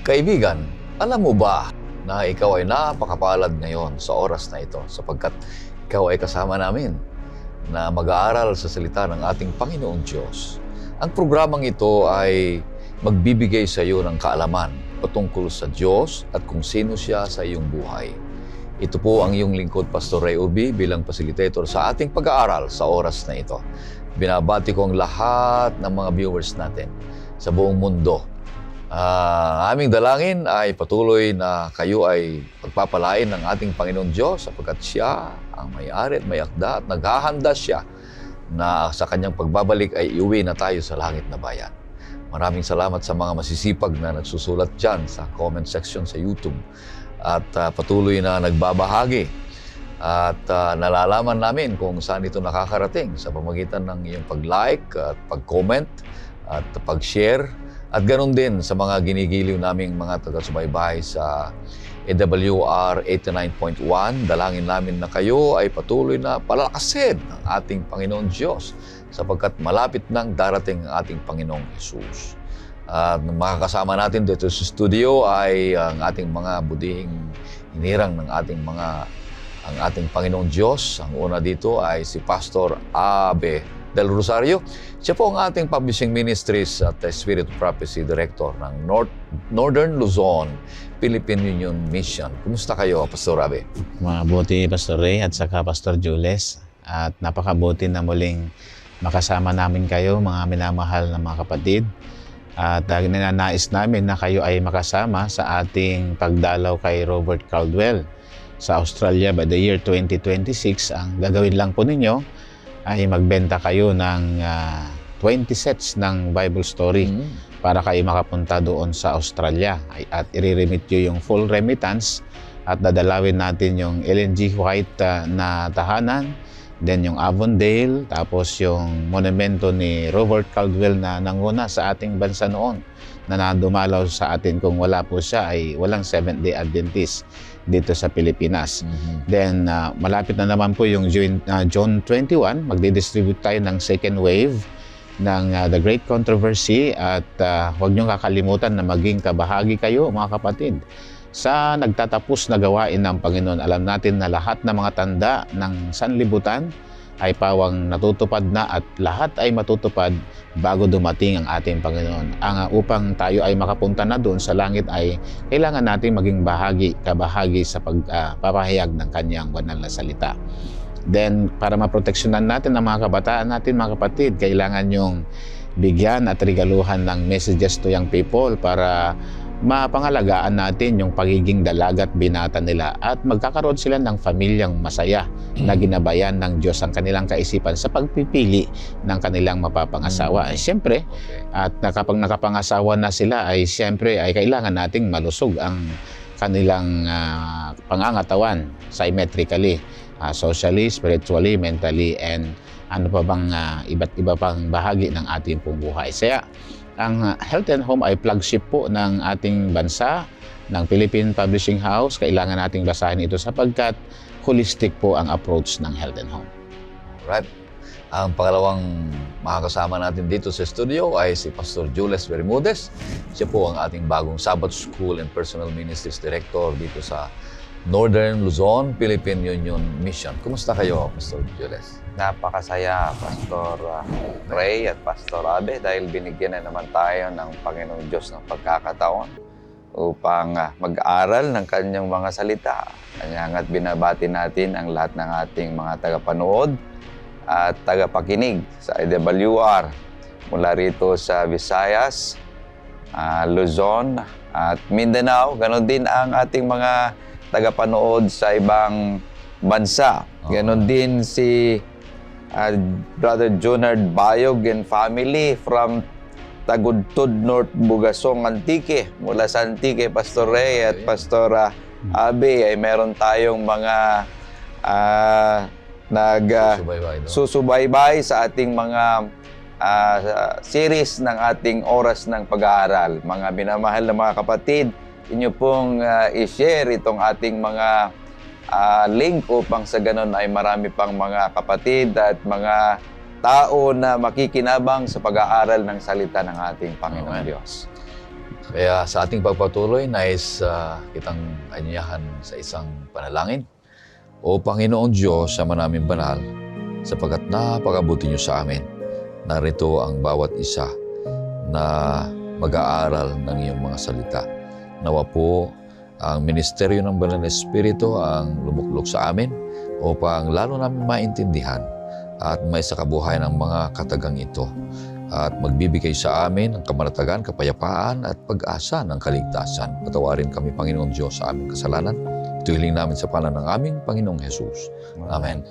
Kaibigan, alam mo ba na ikaw ay napakapalad ngayon sa oras na ito sapagkat ikaw ay kasama namin na mag-aaral sa salita ng ating Panginoong Diyos. Ang programang ito ay magbibigay sa iyo ng kaalaman patungkol sa Diyos at kung sino siya sa iyong buhay. Ito po ang iyong lingkod, Pastor Ray Ubi, bilang facilitator sa ating pag-aaral sa oras na ito. Binabati ko ang lahat ng mga viewers natin sa buong mundo. Aming dalangin ay patuloy na kayo ay pagpapalain ng ating Panginoon Diyos sapagkat siya ang may-ari at may akda at naghahanda siya na sa kanyang pagbabalik ay iuwi na tayo sa langit na bayan. Maraming salamat sa mga masisipag na nagsusulat dyan sa comment section sa YouTube at patuloy na nagbabahagi at nalalaman namin kung saan ito nakakarating sa pamamagitan ng iyong pag-like at pag-comment at pag-share. At ganoon din sa mga ginigiliw naming mga taga-subaybay sa AWR 89.1. Dalangin namin na kayo ay patuloy na palakasin ng ating Panginoon Diyos sapagkat malapit nang darating ang ating Panginoong Jesus. At makakasama natin dito sa studio ay ang ating mga budihing hinirang ng ang ating Panginoong Diyos. Ang una dito ay si Pastor Abe Del Rosario. Siya po ang ating Publishing Ministries at Spirit of Prophecy Director ng Northern Luzon, Philippine Union Mission. Kumusta kayo, Pastor Abe? Mabuti, Pastor Ray at saka Pastor Jules. At napakabuti na muling makasama namin kayo, mga minamahal na mga kapatid. At ninanais namin na kayo ay makasama sa ating pagdalaw kay Robert Caldwell sa Australia by the year 2026. Ang gagawin lang po ninyo ay magbenta kayo ng 20 sets ng Bible story para kayo makapunta doon sa Australia. At i-remit nyo yung full remittance at dadalawin natin yung Ellen G. White na tahanan, then yung Avondale, tapos yung monumento ni Robert Caldwell na nanguna sa ating bansa noon na nadumalaw sa atin. Kung wala po siya ay walang Seventh-day Adventist dito sa Pilipinas. Then malapit na naman po yung John 21, magdi-distribute tayo ng second wave ng The Great Controversy at huwag niyong kakalimutan na maging kabahagi kayo, mga kapatid, sa nagtatapos na gawain ng Panginoon. Alam natin na lahat ng mga tanda ng sanlibutan ay pawang natutupad na at lahat ay matutupad bago dumating ang ating Panginoon. Upang tayo ay makapunta na doon sa langit ay kailangan natin maging kabahagi sa pagpapahayag ng kanyang banal na salita. Then, para maproteksyonan natin ang mga kabataan natin, mga kapatid, kailangan yung bigyan at regaluhan ng messages to young people para mapangalagaan natin yung pagiging dalaga at binata nila at magkakaroon sila ng pamilyang masaya na ginabayan ng Diyos ang kanilang kaisipan sa pagpipili ng kanilang mapapangasawa. Siyempre, at kapag nakapangasawa na sila ay siyempre ay kailangan nating malusog ang kanilang pangangatawan symmetrically, socially, spiritually, mentally, and ano pa bang iba't iba pang bahagi ng ating pong buhay. Ang Health and Home ay flagship po ng ating bansa, ng Philippine Publishing House. Kailangan nating basahin ito sapagkat holistic po ang approach ng Health and Home. Alright. Ang pangalawang makakasama natin dito sa studio ay si Pastor Jules Bermudez. Siya po ang ating bagong Sabbath School and Personal Ministries Director dito sa Northern Luzon, Philippine Union Mission. Kumusta kayo, Pastor Jules? Napakasaya, Pastor Ray at Pastor Abe, dahil binigyan na naman tayo ng Panginoong Diyos ng pagkakataon upang mag-aral ng kanyang mga salita. Kanya nga't binabati natin ang lahat ng ating mga tagapanood at tagapakinig sa AWR mula rito sa Visayas, Luzon at Mindanao. Ganon din ang ating mga tagapanood sa ibang bansa. Ganon din si Brother Junard Bayog and family from Tagudtod, North Bugasong, Antique. Mula sa Antique, Pastor Ray at Pastor Abe ay meron tayong mga susubaybay sa ating mga series ng ating oras ng pag-aaral. Mga minamahal na mga kapatid, inyo pong i-share itong ating mga link upang sa ganon ay marami pang mga kapatid at mga tao na makikinabang sa pag-aaral ng salita ng ating Panginoon Diyos. Kaya sa ating pagpatuloy, nais kitang anyayahan sa isang panalangin. O Panginoon Diyos, Ama namin banal, sapagkat napakabuti niyo sa amin. Narito ang bawat isa na mag-aaral ng iyong mga salita. Nawa po ang ministeryo ng Banal na Espiritu ang lumuklok sa amin upang lalo namin maintindihan at may sakabuhay ng mga katagang ito at magbibigay sa amin ng kamanatagan, kapayapaan at pag-asa ng kaligtasan. Patawarin kami, Panginoon Diyos, sa aming kasalanan. Ito hiling namin sa pangalan ng aming Panginoong Jesus. Amen.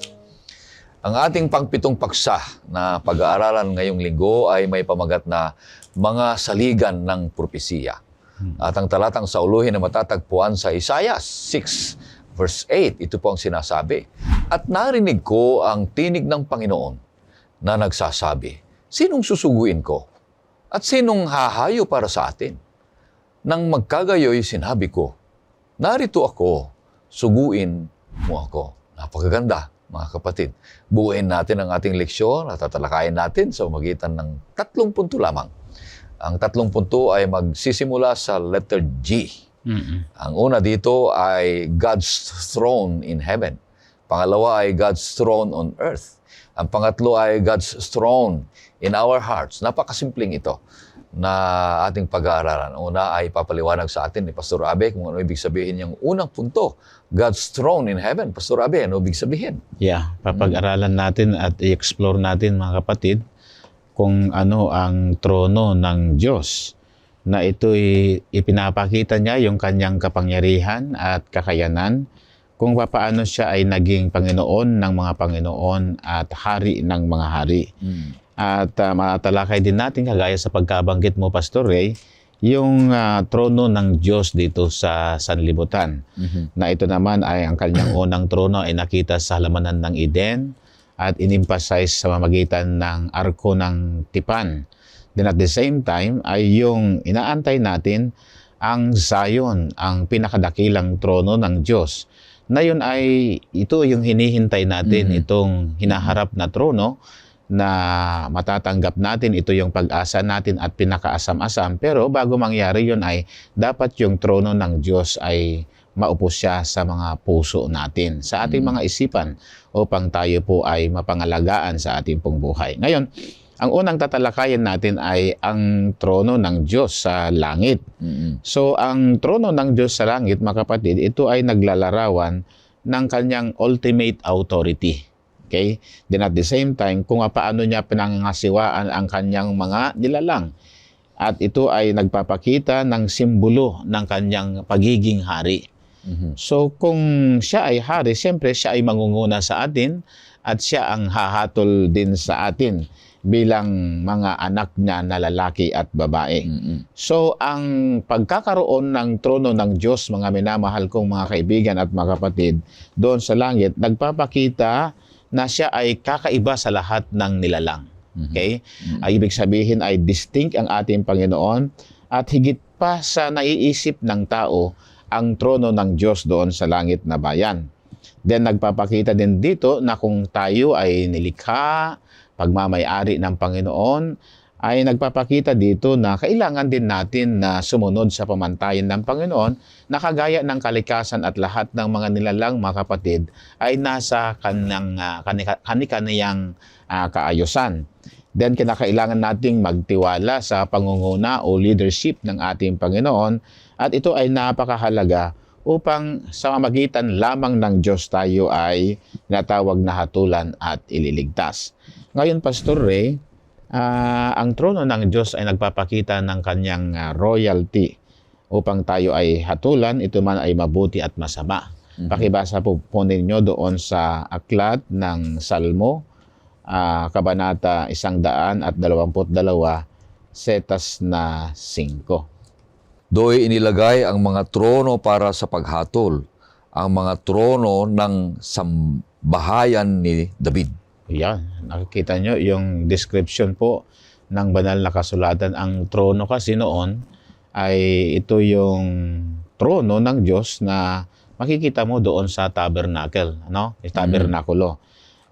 Ang ating pangpitong paksa na pag-aaralan ngayong linggo ay may pamagat na mga saligan ng propesiya. At ang talatang sauluhin na matatagpuan sa Isaiah 6 verse 8, ito po ang sinasabi. At narinig ko ang tinig ng Panginoon na nagsasabi, sinong susuguin ko? At sinong hahayo para sa atin? Nang magkagayoy sinabi ko, narito ako, suguin mo ako. Napakaganda, mga kapatid. Buuin natin ang ating leksyon at tatalakayin natin sa magitan ng 3 punto lamang. Ang 3 punto ay magsisimula sa letter G. Ang una dito ay God's throne in heaven. Pangalawa ay God's throne on earth. Ang pangatlo ay God's throne in our hearts. Napakasimpleng ito na ating pag-aaralan. Una ay papaliwanag sa atin ni Pastor Abe kung ano ibig sabihin yung unang punto. God's throne in heaven. Pastor Abe, ano ibig sabihin? Yeah, papag-aralan natin at i-explore natin, mga kapatid, kung ano ang trono ng Diyos, na ito'y ipinapakita niya yung kanyang kapangyarihan at kakayanan, kung paano siya ay naging Panginoon ng mga Panginoon at Hari ng mga Hari. At matalakay din natin, kagaya sa pagkabanggit mo, Pastor Ray, yung trono ng Diyos dito sa sanlibutan. Na ito naman ay ang kanyang unang trono ay nakita sa halamanan ng Eden at in-emphasize sa mamagitan ng Arko ng Tipan. Then at the same time ay yung inaantay natin ang Zion, ang pinakadakilang trono ng Diyos. Na yun ay ito yung hinihintay natin, itong hinaharap na trono na matatanggap natin, ito yung pag-asa natin at pinakaasam-asam. Pero bago mangyari yun ay dapat yung trono ng Diyos ay maupo siya sa mga puso natin, sa ating mga isipan, upang tayo po ay mapangalagaan sa ating pong buhay. Ngayon, ang unang tatalakayan natin ay ang trono ng Diyos sa langit. So, ang trono ng Diyos sa langit, mga kapatid, ito ay naglalarawan ng kanyang ultimate authority. Okay? Then at the same time, kung paano niya pinangangasiwaan ang kanyang mga nilalang. At ito ay nagpapakita ng simbolo ng kanyang pagiging hari. So kung siya ay hari, siyempre siya ay mangunguna sa atin at siya ang hahatol din sa atin bilang mga anak niya na lalaki at babae. So ang pagkakaroon ng trono ng Diyos, mga minamahal kong mga kaibigan at mga kapatid, doon sa langit, nagpapakita na siya ay kakaiba sa lahat ng nilalang. Okay? Ibig sabihin ay distinct ang ating Panginoon at higit pa sa naiisip ng tao ang trono ng Diyos doon sa langit na bayan. Then nagpapakita din dito na kung tayo ay nilikha, pagmamay-ari ng Panginoon, ay nagpapakita dito na kailangan din natin na sumunod sa pamantayan ng Panginoon na kagaya ng kalikasan at lahat ng mga nilalang, mga kapatid, ay nasa kani-kaniyang kaayusan. Then kinakailangan nating magtiwala sa pangunguna o leadership ng ating Panginoon at ito ay napakahalaga upang sa mamagitan lamang ng Diyos tayo ay natawag na hatulan at ililigtas. Ngayon, Pastor Ray, ang trono ng Diyos ay nagpapakita ng kanyang royalty upang tayo ay hatulan, ito man ay mabuti at masama. Pakibasa po ninyo doon sa aklat ng Salmo, Kabanata 122, setas na 5. Do'y inilagay ang mga trono para sa paghatol, ang mga trono ng sambahayan ni David. Yan, nakikita nyo yung description po ng banal na kasulatan. Ang trono kasi noon ay ito yung trono ng Diyos na makikita mo doon sa tabernacle, no? Tabernakulo.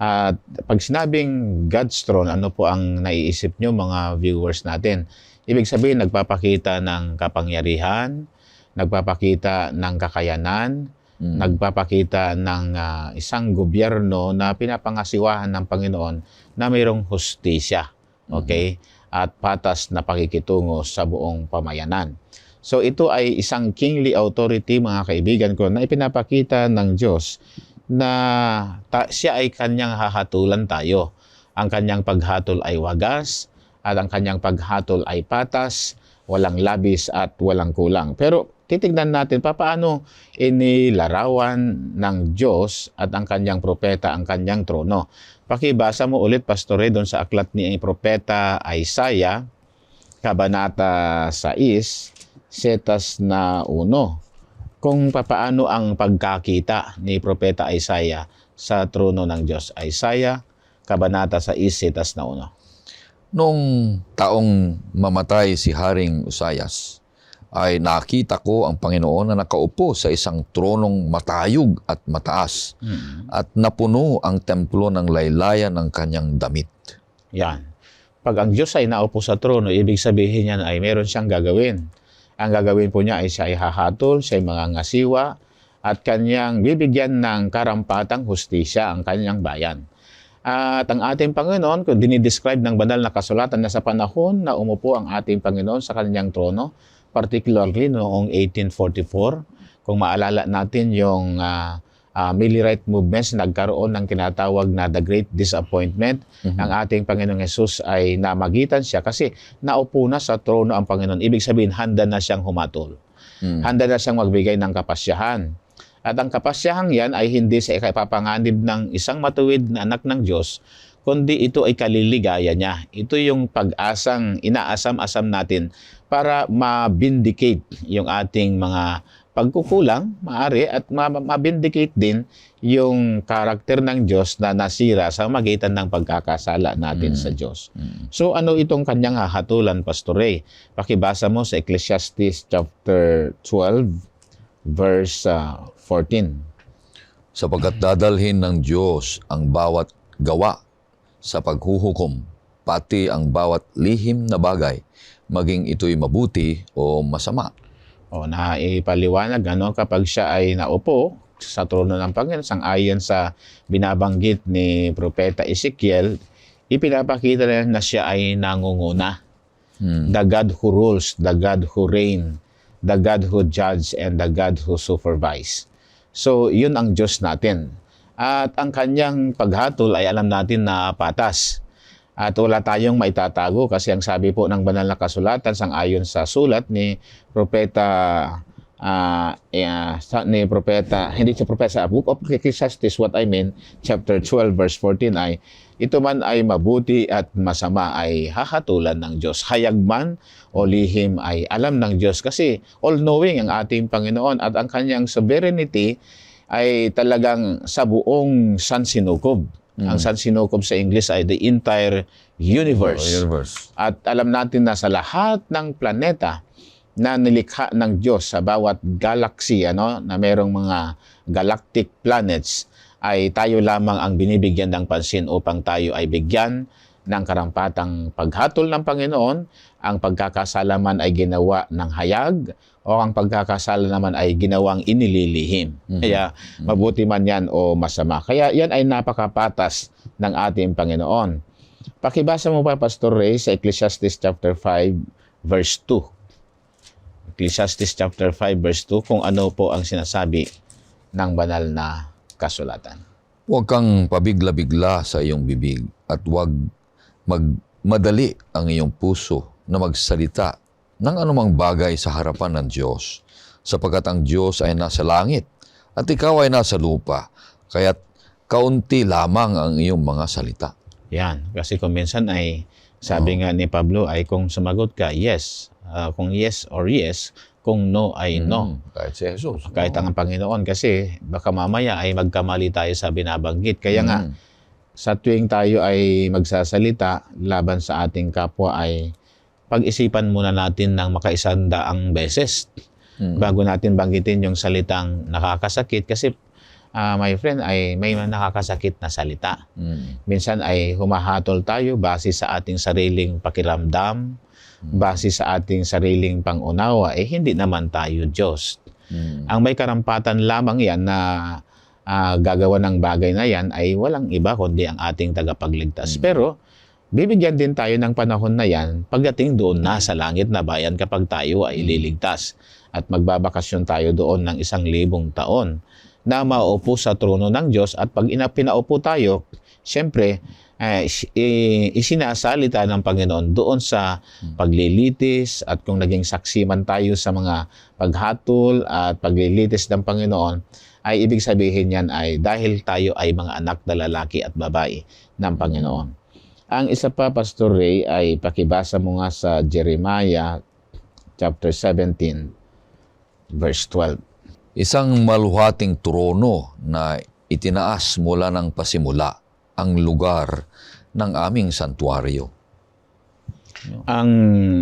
At pag sinabing God's throne, ano po ang naiisip nyo mga viewers natin? Ibig sabihin, nagpapakita ng kapangyarihan, nagpapakita ng kakayanan, nagpapakita ng isang gobyerno na pinapangasiwahan ng Panginoon na mayroong hustisya, okay? At patas na pakikitungo sa buong pamayanan. So ito ay isang kingly authority, mga kaibigan ko, na ipinapakita ng Diyos na siya ay kanyang hahatulan tayo. Ang kanyang paghatol ay wagas at ang kanyang paghatol ay patas, walang labis at walang kulang. Pero titignan natin paano inilarawan ng Diyos at ang kanyang propeta ang kanyang trono. Pakibasa mo ulit, Pastore, doon sa aklat ni propeta Isaiah, Kabanata 6, setas na 1, kung paano ang pagkakita ni propeta Isaiah sa trono ng Diyos. Isaiah, Kabanata 6, setas na 1. Noong taong mamatay si Haring Uzzias, ay nakita ko ang Panginoon na nakaupo sa isang tronong matayog at mataas, at napuno ang templo ng laylayan ng kanyang damit. Yan. Pag ang Diyos ay naupo sa trono, ibig sabihin niyan ay meron siyang gagawin. Ang gagawin po niya ay siya ay hahatol, siya ay mangangasiwa, at kanyang bibigyan ng karampatang hustisya ang kanyang bayan. At ang ating Panginoon, kung dinidescribe ng banal na kasulatan na sa panahon na umupo ang ating Panginoon sa kanyang trono, particularly noong 1844, kung maalala natin yung Millerite movements, nagkaroon ng tinatawag na The Great Disappointment. Ang ating Panginoong Jesus ay namagitan siya kasi naupo na sa trono ang Panginoon. Ibig sabihin, handa na siyang humatol. Handa na siyang magbigay ng kapasyahan. At ang kapasyahang yan ay hindi sa ikapapanganib ng isang matuwid na anak ng Diyos, kundi ito ay kaliligaya niya. Ito yung pag-asang inaasam-asam natin para ma-vindicate yung ating mga pagkukulang, maaari, at ma-vindicate din yung karakter ng Diyos na nasira sa magitan ng pagkakasala natin sa Diyos. So ano itong kanyang hahatulan, Pastor Ray? Pakibasa mo sa Ecclesiastes chapter 12, verse 14. Sapagkat dadalhin ng Diyos ang bawat gawa sa paghuhukom, pati ang bawat lihim na bagay, maging ito'y mabuti o masama. O naipaliwanag kapag siya ay naupo sa trono ng Panginoon, sang-ayon sa binabanggit ni Propeta Ezekiel, ipinapakita na siya ay nangunguna. The God who rules, the God who reign, the God who judge, and the God who supervise. So, yun ang Diyos natin. At ang kanyang paghatol ay alam natin na patas. At wala tayong maitatago kasi ang sabi po ng banal na kasulatan sang-ayon sa sulat ni Propeta hindi siya propeta, Book of Ecclesiastes, what I mean, chapter 12, verse 14 ay, ito man ay mabuti at masama ay hahatulan ng Diyos. Hayag man o lihim ay alam ng Diyos kasi all-knowing ang ating Panginoon at ang kanyang sovereignty ay talagang sa buong sansinukob. Ang sansinukob sa English ay the entire universe. At alam natin na sa lahat ng planeta na nilikha ng Diyos sa bawat galaxy, na mayroong mga galactic planets, ay tayo lamang ang binibigyan ng pansin upang tayo ay bigyan ng karampatang paghatol ng Panginoon. Ang pagkakasala man ay ginawa ng hayag o ang pagkakasala naman ay ginawang inililihim. Kaya mabuti man yan o masama. Kaya yan ay napakapatas ng ating Panginoon. Pakibasa mo pa, Pastor Ray, sa Ecclesiastes chapter 5, verse 2. Ecclesiastes chapter 5, verse 2, kung ano po ang sinasabi ng banal na kasulatan. Huwag kang pabigla-bigla sa iyong bibig at huwag magmadali ang iyong puso na magsalita ng anumang bagay sa harapan ng Diyos, sapagkat ang Diyos ay nasa langit at ikaw ay nasa lupa, kaya't kaunti lamang ang iyong mga salita. Yan, kasi kung minsan ay sabi nga ni Pablo ay kung sumagot ka, yes, kung yes or yes, kung no ay no. Kahit si Jesus. Kahit ang Panginoon, kasi baka mamaya ay magkamali tayo sa binabanggit. Kaya nga, sa tuwing tayo ay magsasalita laban sa ating kapwa ay pag-isipan muna natin ng makaisandaang beses bago natin banggitin yung salitang nakakasakit. Kasi my friend, ay may nakakasakit na salita. Mm. Minsan ay humahatol tayo base sa ating sariling pakiramdam, base sa ating sariling pangunawa, hindi naman tayo Diyos. Mm. Ang may karampatan lamang yan na gagawa ng bagay na yan ay walang iba kundi ang ating tagapagligtas. Pero bibigyan din tayo ng panahon na yan pagdating doon na sa langit na bayan kapag tayo ay ililigtas at magbabakasyon tayo doon ng 1,000 taon na maupo sa trono ng Diyos. At pag pinaupo tayo, siyempre, isinasalita ng Panginoon doon sa paglilitis, at kung naging saksi man tayo sa mga paghatol at paglilitis ng Panginoon, ay ibig sabihin yan ay dahil tayo ay mga anak na lalaki at babae ng Panginoon. Ang isa pa, Pastor Ray, ay pakibasa mo nga sa Jeremiah chapter 17, verse 12. Isang maluhating trono na itinaas mula ng pasimula ang lugar ng aming santuario. Ang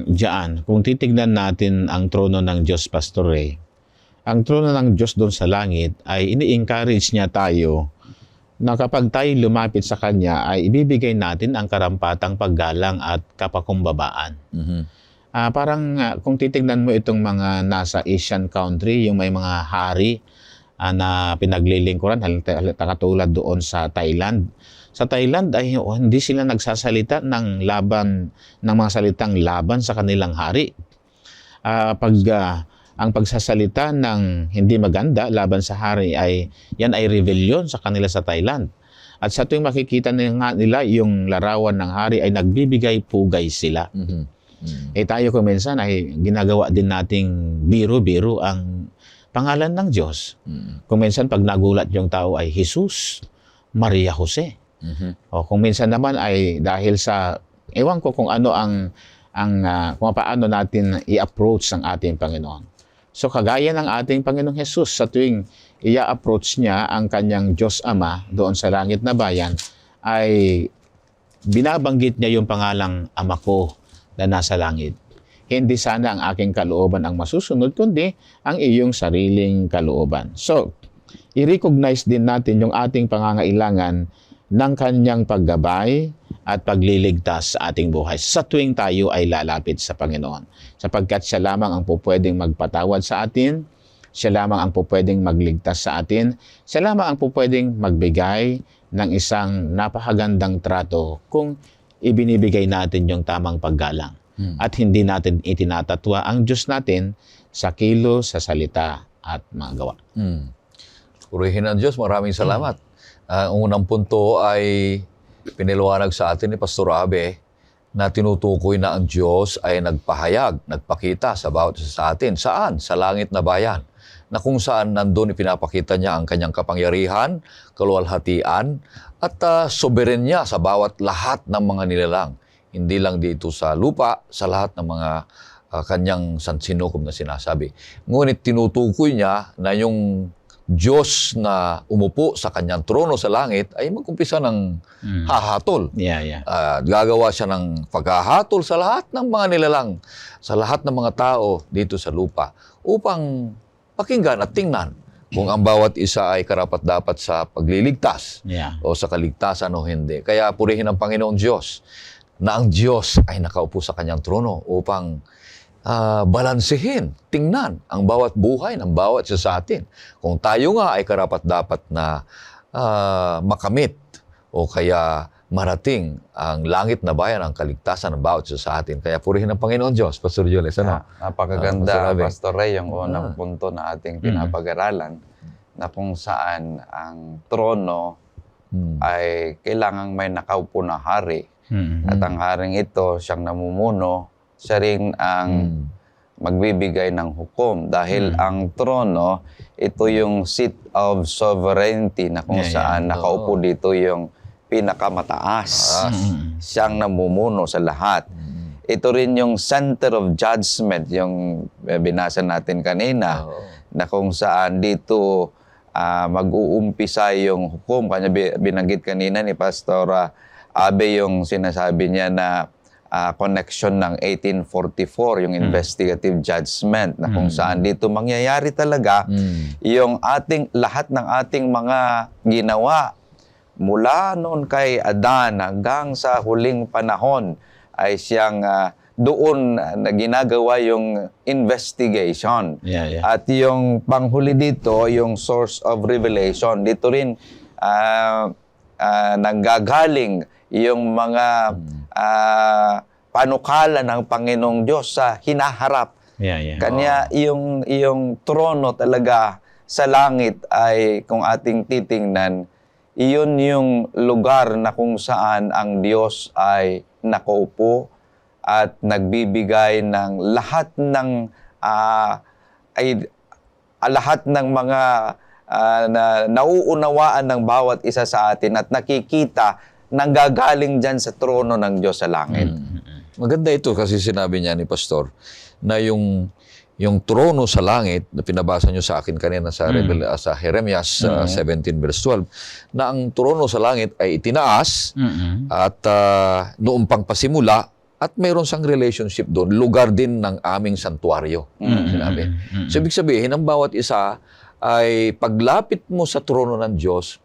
diyan, kung titignan natin ang trono ng Diyos, Pastor Ray, ang trono ng Diyos doon sa langit ay ini-encourage niya tayo na kapag tayo lumapit sa Kanya ay ibibigay natin ang karampatang paggalang at kapakumbabaan. Mhm. Parang kung titignan mo itong mga nasa Asian country, yung may mga hari na pinaglilingkuran, katulad doon sa Thailand. Sa Thailand ay hindi sila nagsasalita ng mga salitang laban sa kanilang hari. Ang pagsasalita ng hindi maganda laban sa hari yan ay rebellion sa kanila sa Thailand. At sa tuwing makikita nila yung larawan ng hari ay nagbibigay pugay sila. Mhm. Tayo kung minsan ay ginagawa din nating biro-biro ang pangalan ng Diyos. Kung minsan pag nagulat yung tao ay Jesus, Maria Jose. Mhm. O kung minsan naman ay dahil sa, ewan ko kung ano kung paano natin i-approach ang ating Panginoon. So kagaya ng ating Panginoong Jesus, sa tuwing i-approach niya ang kanyang Diyos Ama doon sa langit na bayan, ay binabanggit niya yung pangalang Ama ko na nasa langit. Hindi sana ang aking kalooban ang masusunod, kundi ang iyong sariling kalooban. So, i-recognize din natin yung ating pangangailangan ng kanyang paggabay at pagliligtas sa ating buhay sa tuwing tayo ay lalapit sa Panginoon. Sapagkat siya lamang ang pupwedeng magpatawad sa atin, siya lamang ang pupwedeng magligtas sa atin, siya lamang ang pupwedeng magbigay ng isang napakagandang trato kung ibinibigay natin yung tamang paggalang. At hindi natin itinatatwa ang Diyos natin sa kilos, sa salita at mga gawa. Purihin ang Diyos, maraming salamat. Ang unang punto ay piniliwanag sa atin ni Pastor Abe na tinutukoy na ang Diyos ay nagpahayag, nagpakita sa bawat isa sa atin. Saan? Sa langit na bayan. Na kung saan nandun ipinapakita niya ang kanyang kapangyarihan, kaluwalhatian, at soberenya sa bawat lahat ng mga nilalang. Hindi lang dito sa lupa, sa lahat ng mga kanyang sansinukob na sinasabi. Ngunit tinutukoy niya na yung Diyos na umupo sa kanyang trono sa langit ay mag-umpisa ng hahatol. Yeah. Gagawa siya ng paghahatol sa lahat ng mga nilalang, sa lahat ng mga tao dito sa lupa upang pakinggan at tingnan kung ang bawat isa ay karapat-dapat sa pagliligtas o sa kaligtasan o hindi. Kaya purihin ang Panginoong Diyos na ang Diyos ay nakaupo sa kanyang trono upang balansehin, tingnan ang bawat buhay ng bawat isa sa atin. Kung tayo nga ay karapat-dapat na makamit o kaya marating ang langit na bayan, ang kaligtasan ng bawat isa sa atin. Kaya purihin ang Panginoon Diyos. Pastor Jules, ano? Napakaganda, Pastor Ray, yung unang punto na ating pinapag-aralan na kung saan ang trono ay kailangang may nakaupo na hari. At ang haring ito, siyang namumuno, siya rin ang magbibigay ng hukom. Dahil ang trono, ito yung seat of sovereignty na kung saan nakaupo dito yung pinakamataas. Siyang namumuno sa lahat. Ito rin yung center of judgment, yung binasa natin kanina, na kung saan dito mag-uumpisa yung hukom. Kanya binanggit kanina ni Pastor Abe yung sinasabi niya na connection ng 1844, yung investigative judgment na kung saan dito mangyayari talaga yung lahat ng ating mga ginawa mula noon kay Adan hanggang sa huling panahon ay siyang doon na ginagawa yung investigation. At yung panghuli dito, yung source of revelation, dito rin nanggagaling yung mga panukala ng Panginoong Diyos sa hinaharap. Kanya yung trono talaga sa langit ay kung ating titingnan, iyon yung lugar na kung saan ang Diyos ay nakaupo at nagbibigay ng lahat ng mga na nauunawaan ng bawat isa sa atin at nakikita nanggagaling dyan sa trono ng Diyos sa langit. Maganda ito kasi sinabi niya ni Pastor na yung trono sa langit, na pinabasa niyo sa akin kanina sa Jeremias 17 verse 12, na ang trono sa langit ay itinaas at noong pang pasimula at mayroon siyang relationship doon, lugar din ng aming santuaryo. Sinabi. So, ibig sabihin, ang bawat isa ay paglapit mo sa trono ng Diyos,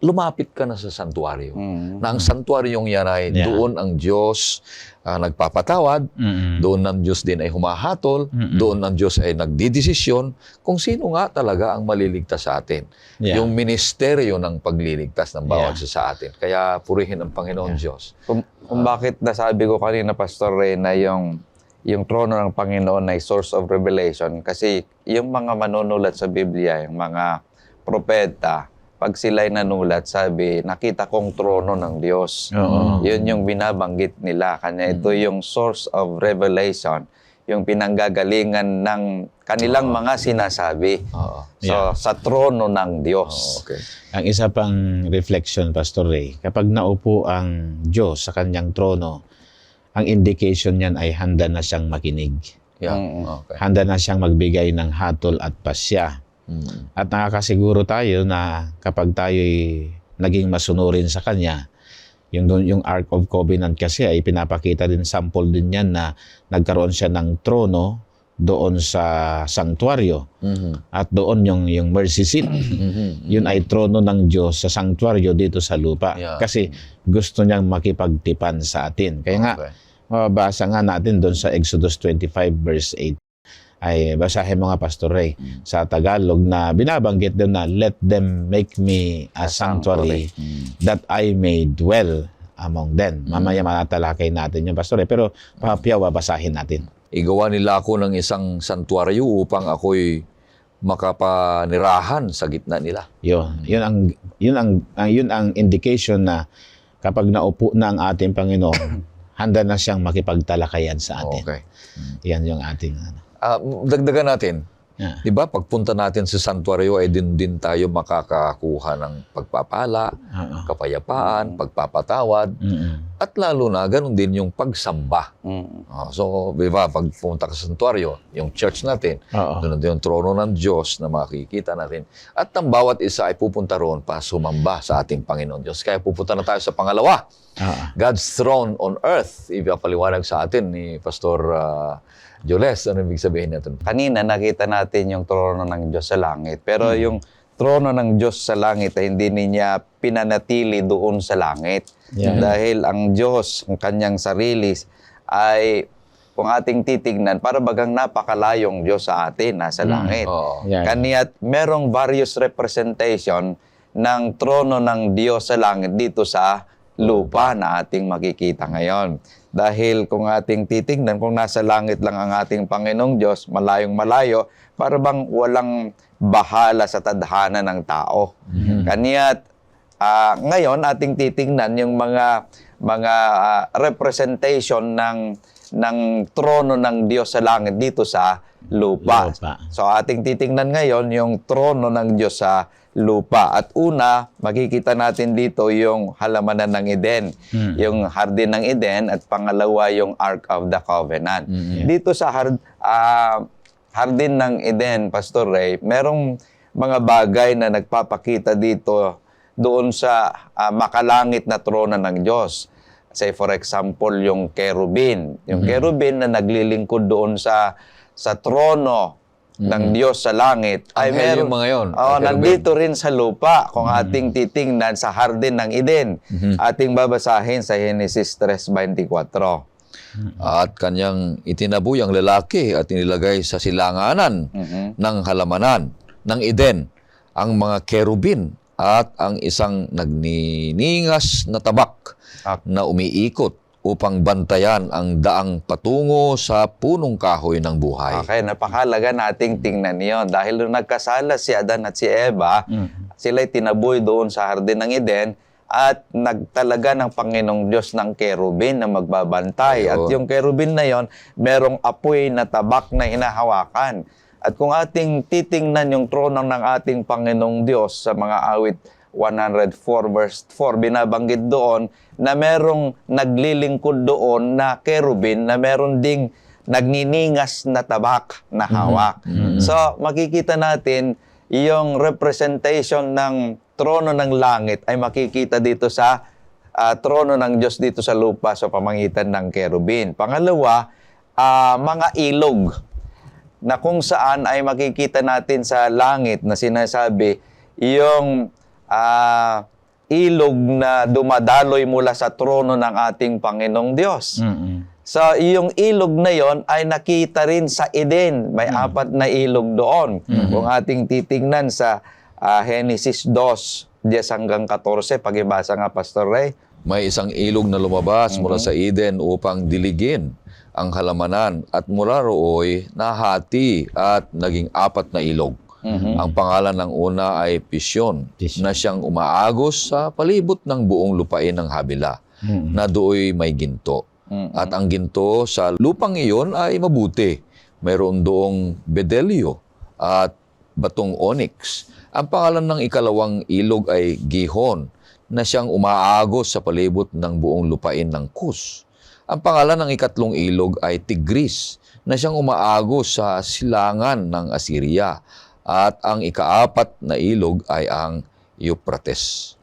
lumapit ka na sa santuaryo. Na ang santuaryong yan ay doon ang Diyos nagpapatawad, doon ang Diyos din ay humahatol, doon ang Diyos ay nagdidesisyon kung sino nga talaga ang maliligtas sa atin. Yung ministeryo ng pagliligtas ng bawat isa sa atin. Kaya purihin ang Panginoon Diyos. Kung bakit nasabi ko kanina, Pastor Ray, na yung trono ng Panginoon ay source of revelation, kasi yung mga manunulat sa Biblia, yung mga propeta, pag sila'y nanulat, sabi, nakita kong trono ng Diyos. Yun yung binabanggit nila. Kanya ito yung source of revelation, yung pinanggagalingan ng kanilang mga sinasabi. So, sa trono ng Diyos. Ang isa pang reflection, Pastor Ray, kapag naupo ang Diyos sa kanyang trono, ang indication niyan ay handa na siyang makinig. Handa na siyang magbigay ng hatol at pasya. At nakakasiguro tayo na kapag tayo'y naging masunurin sa Kanya, yung Ark of Covenant kasi ay pinapakita din, sample din yan na nagkaroon siya ng trono doon sa sanctuaryo. At doon yung mercy seat. Yun ay trono ng Diyos sa sanctuaryo dito sa lupa. Kasi gusto niyang makipagtipan sa atin. Kaya nga, mababasa nga natin doon sa Exodus 25 verse 8. Ay basahin mga Pastor Ray sa Tagalog na binabanggit doon na let them make me a sanctuary that I may dwell among them. Mamaya matatalakay natin yung Pastor Ray, pero papiyaw basahin natin. Igawa nila ako ng isang santuaryo upang ako'y makapanirahan sa gitna nila. Yun ang indication na kapag naupo na ang ating Panginoon, handa na siyang makipagtalakayan sa atin. Yan yung ating dagdagan natin. Di ba, pagpunta natin sa santuaryo ay din tayo makakakuha ng pagpapala, kapayapaan, pagpapatawad, at lalo na ganun din yung pagsamba. So, di ba, pagpunta ka sa santuaryo, yung church natin, doon yung trono ng Diyos na makikita natin. At ang bawat isa ay pupunta roon para sumamba sa ating Panginoon Diyos. Kaya pupunta na tayo sa pangalawa. God's throne on earth. Ipapaliwanag sa atin ni Pastor Jules, ano ibig sabihin natin? Kanina nakita natin yung trono ng Diyos sa langit. Pero yung trono ng Diyos sa langit ay hindi niya pinanatili doon sa langit. Dahil ang Diyos, ang kanyang sarili, ay kung ating titignan, para bagang napakalayong Diyos sa atin, nasa langit. Kaniya't merong various representation ng trono ng Diyos sa langit dito sa lupa na ating makikita ngayon. Dahil kung ating titignan, kung nasa langit lang ang ating Panginoong Diyos, malayong malayo, para bang walang bahala sa tadhana ng tao. Kaniya't ngayon ating titignan yung mga representation ng trono ng Diyos sa langit dito sa lupa. So ating titignan ngayon yung trono ng Diyos sa lupa. At una, makikita natin dito yung halamanan ng Eden, yung hardin ng Eden, at pangalawa yung Ark of the Covenant. Dito sa hardin ng Eden, Pastor Ray, merong mga bagay na nagpapakita dito doon sa makalangit na trono ng Diyos. Say for example, yung cherubim. Yung cherubim na naglilingkod doon sa trono ng Diyos sa langit ay Anghel meron yung mga yun, cherubim. nandito rin sa lupa. Kung ating titingnan sa Hardin ng Eden, ating babasahin sa Genesis 3:24. At kanyang itinaboy ang lalaki at inilagay sa silanganan ng halamanan ng Eden ang mga kerubin at ang isang nagniningas na tabak na umiikot upang bantayan ang daang patungo sa punong kahoy ng buhay. Okay, napakalaga nating tingnan yon. Dahil nung nagkasala si Adan at si Eva, sila'y tinaboy doon sa Hardin ng Eden at nagtalaga ng Panginoong Diyos ng kerubin na magbabantay. Ayun. At yung kerubin na yon, merong apoy na tabak na hinahawakan. At kung ating titingnan yung trono ng ating Panginoong Diyos sa mga awit 104 verse 4, binabanggit doon na merong naglilingkod doon na kerubin na meron ding nagniningas na tabak na hawak. So, makikita natin yung representation ng trono ng langit ay makikita dito sa trono ng Diyos dito sa lupa sa pamamagitan ng kerubin. Pangalawa, mga ilog na kung saan ay makikita natin sa langit na sinasabi yung ilog na dumadaloy mula sa trono ng ating Panginoong Diyos. So, yung ilog na yon ay nakita rin sa Eden. May 4 na ilog doon. Kung ating titingnan sa Genesis 2, 10-14, pag-ibasa nga, Pastor Ray. May isang ilog na lumabas mula sa Eden upang diligin ang halamanan at mula rooy nahati at naging 4 na ilog. Ang pangalan ng una ay Pisyon, na siyang umaagos sa palibot ng buong lupain ng Habila, na dooy may ginto. At ang ginto sa lupang iyon ay mabuti. Mayroon doong bedelyo at batong onyx. Ang pangalan ng ikalawang ilog ay Gihon, na siyang umaagos sa palibot ng buong lupain ng Kus. Ang pangalan ng ikatlong ilog ay Tigris, na siyang umaagos sa silangan ng Assyria. At ang ika-4 na ilog ay ang Euphrates.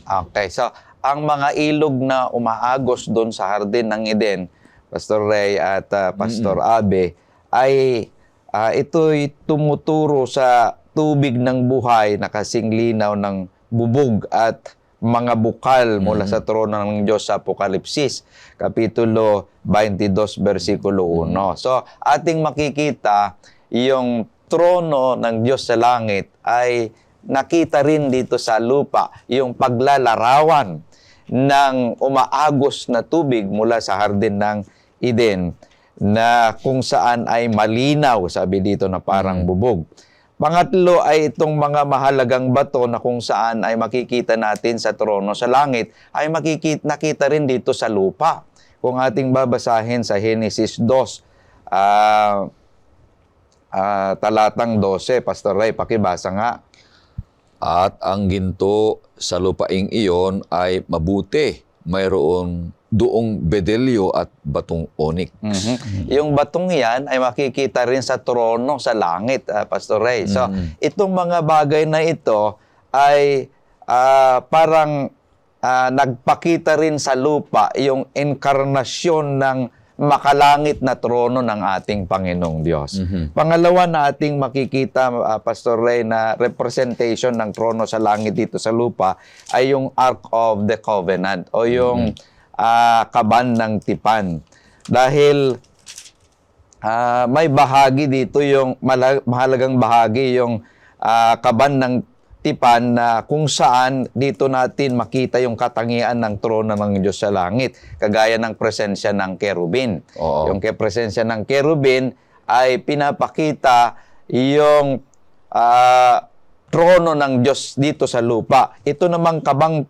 Okay, so ang mga ilog na umaagos doon sa Hardin ng Eden, Pastor Ray at Pastor Abe, ay ito'y tumuturo sa tubig ng buhay na kasing linaw ng bubog at mga bukal mula sa trono ng Diyos sa Apokalipsis, Kapitulo 22, versikulo 1. So, ating makikita yung trono ng Diyos sa langit ay nakita rin dito sa lupa yung paglalarawan ng umaagos na tubig mula sa Hardin ng Eden na kung saan ay malinaw, sabi dito na parang bubog. Pangatlo ay itong mga mahalagang bato na kung saan ay makikita natin sa trono sa langit ay nakita rin dito sa lupa. Kung ating babasahin sa Genesis 2, talatang 12, Pastor Ray, pakibasa nga. At ang ginto sa lupaing iyon ay mabuti. Mayroon doong bedelyo at batong onyx. Yung batong yan ay makikita rin sa trono sa langit, Pastor Ray. So, itong mga bagay na ito ay parang nagpakita rin sa lupa yung inkarnasyon ng makalangit na trono ng ating Panginoong Diyos. Pangalawa na ating makikita, Pastor Ray, na representation ng trono sa langit dito sa lupa ay yung Ark of the Covenant o yung kaban ng tipan. Dahil may bahagi dito, yung mahalagang bahagi, yung kaban ng tipan na kung saan dito natin makita yung katangian ng trono ng Diyos sa langit, kagaya ng presensya ng kerubin. Yung presensya ng kerubin ay pinapakita yung trono ng Diyos dito sa lupa. Ito namang kaban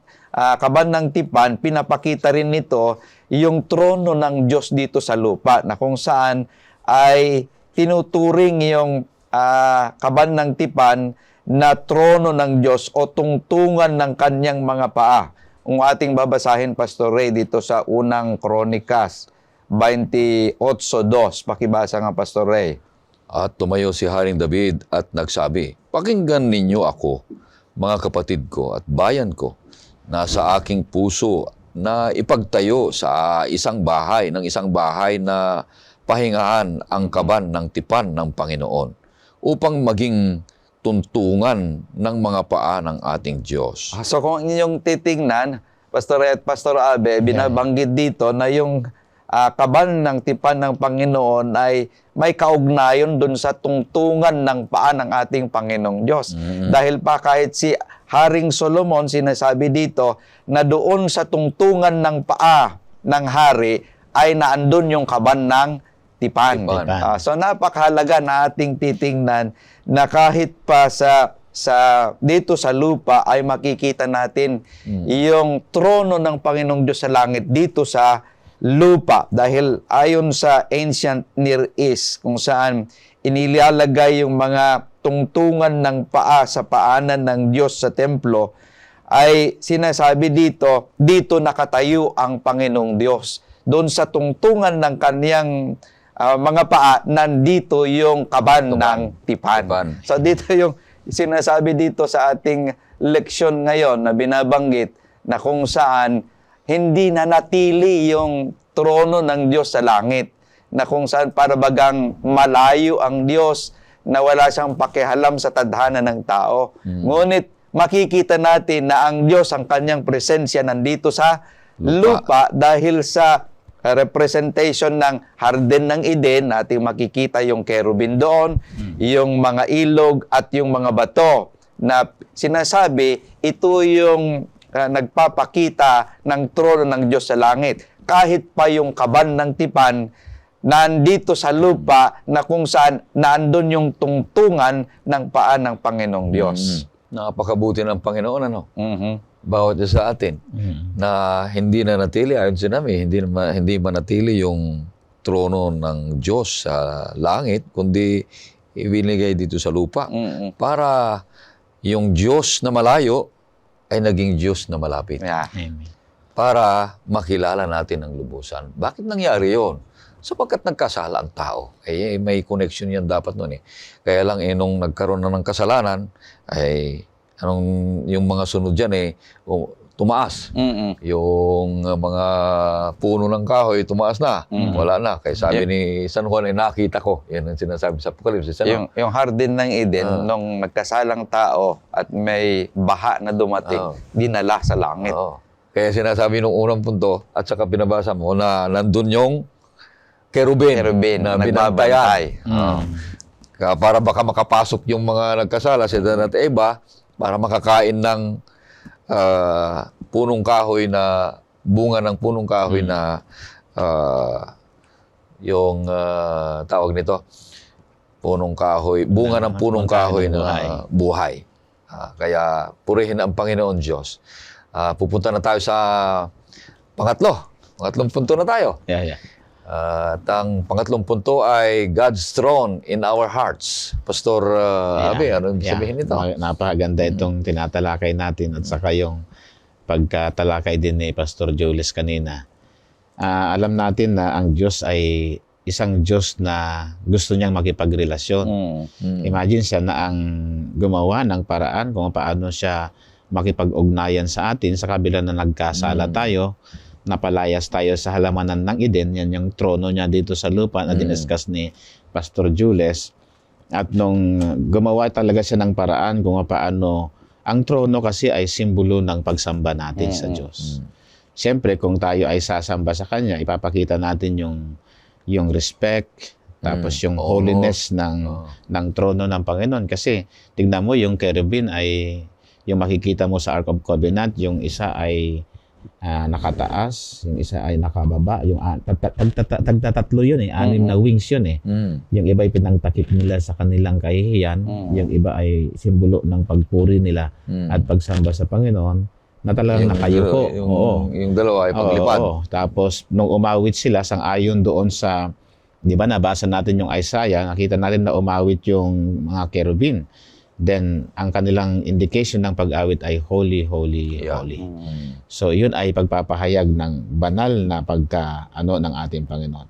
ng tipan, pinapakita rin nito yung trono ng Diyos dito sa lupa, na kung saan ay tinuturing yung kaban ng tipan na trono ng Diyos o tungtungan ng kanyang mga paa. Kung ating babasahin, Pastor Ray, dito sa unang Kronikas 28:2, pakibasa nga, Pastor Ray. At tumayo si Haring David at nagsabi, "Pakinggan ninyo ako, mga kapatid ko at bayan ko. Nasa aking puso na ipagtayo sa isang bahay, na pahingahan ang kaban ng tipan ng Panginoon upang maging tuntungan ng mga paa ng ating Diyos. So kung inyong titingnan, Pastor Ray at Pastor Abe, binabanggit dito na yung kaban ng tipan ng Panginoon ay may kaugnayon dun sa tungtungan ng paa ng ating Panginoong Diyos. Dahil pa kahit si Haring Solomon, sinasabi dito na doon sa tungtungan ng paa ng hari ay naandun yung kaban ng tipan. So napakahalaga na ating titingnan na kahit pa sa dito sa lupa ay makikita natin yung trono ng Panginoong Diyos sa langit dito sa lupa. Dahil ayon sa ancient Near East, kung saan inilalagay yung mga tungtungan ng paa sa paanan ng Diyos sa templo, ay sinasabi dito nakatayo ang Panginoong Diyos. Doon sa tungtungan ng kaniyang mga paa, nandito yung kaban ng tipan. So dito yung sinasabi dito sa ating leksyon ngayon na binabanggit na kung saan hindi na natili yung trono ng Diyos sa langit, na kung saan para bagang malayo ang Diyos, na wala siyang pakialam sa tadhana ng tao. Ngunit makikita natin na ang Diyos, ang kanyang presensya nandito sa lupa dahil sa representation ng Harden ng Eden. Ating makikita yung kerubin doon, yung mga ilog at yung mga bato na sinasabi ito yung nagpapakita ng trono ng Diyos sa langit. Kahit pa yung kaban ng tipan nandito sa lupa, na kung saan naandun yung tungtungan ng paa ng Panginoong Diyos. Napakabuti ng Panginoon, ano? Bawat isa sa atin na hindi na natili, ayon sa namin, hindi manatili yung trono ng Diyos sa langit, kundi ibinigay dito sa lupa para yung Diyos na malayo ay naging Diyos na malapit. Amen. Para makilala natin ang lubusan. Bakit nangyari yon? Sapagkat nagkasala ang tao. May connection yan dapat nun eh. Kaya lang nung nagkaroon na ng kasalanan, ay yung mga sunod dyan tumaas. Yung mga puno ng kahoy, tumaas na. Wala na. Kaya sabi ni San Juan, nakita ko. Yan ang sinasabi sa Apocalypse. Yung Harden ng Eden, nung nagkasalang tao at may baha na dumating, dinala sa langit. Kaya sinasabi nung unang punto, at saka pinabasa mo, na nandun yung kerubin na binabantayan. Para baka makapasok yung mga nagkasala, si Dan at Eva, para makakain ng punong kahoy na, bunga ng punong kahoy na yung tawag nito, punong kahoy, bunga ng punong kahoy na buhay. Kaya purihin ang Panginoon Diyos. Pupunta na tayo sa pangatlong punto na tayo. At ang pangatlong punto ay God's throne in our hearts. Pastor Abe, ano sabihin nito? Napakaganda itong tinatalakay natin, at saka yung pagkatalakay din ni Pastor Jules kanina. Alam natin na ang Diyos ay isang Diyos na gusto niyang makipagrelasyon. Imagine siya na ang gumawa ng paraan kung paano siya makipag-ugnayan sa atin sa kabila na nagkasala tayo, napalayas tayo sa halamanan ng Eden. Yan yung trono niya dito sa lupa na diniscuss ni Pastor Jules. At nung gumawa talaga siya ng paraan kung paano, ang trono kasi ay simbolo ng pagsamba natin sa Diyos. Siyempre, kung tayo ay sasamba sa Kanya, ipapakita natin yung respect, tapos yung holiness ng trono ng Panginoon. Kasi tignan mo, yung kerubin ay yung makikita mo sa Ark of Covenant, yung isa ay nakataas, yung isa ay nakababa, yung tagtatatlo yun eh, 6 na wings yun eh. Yung iba ay pinangtakip nila sa kanilang kahihiyan, yung iba ay simbolo ng pagpuri nila at pagsamba sa Panginoon, na talagang nakayuko. Yung dalawa ay paglipad. Tapos nung umawit sila, sang-ayon doon sa, di ba nabasa natin yung Isaiah, nakita natin na umawit yung mga kerubin. Then, ang kanilang indication ng pag-awit ay holy, holy, holy. So, yun ay pagpapahayag ng banal na pagka-ano ng ating Panginoon.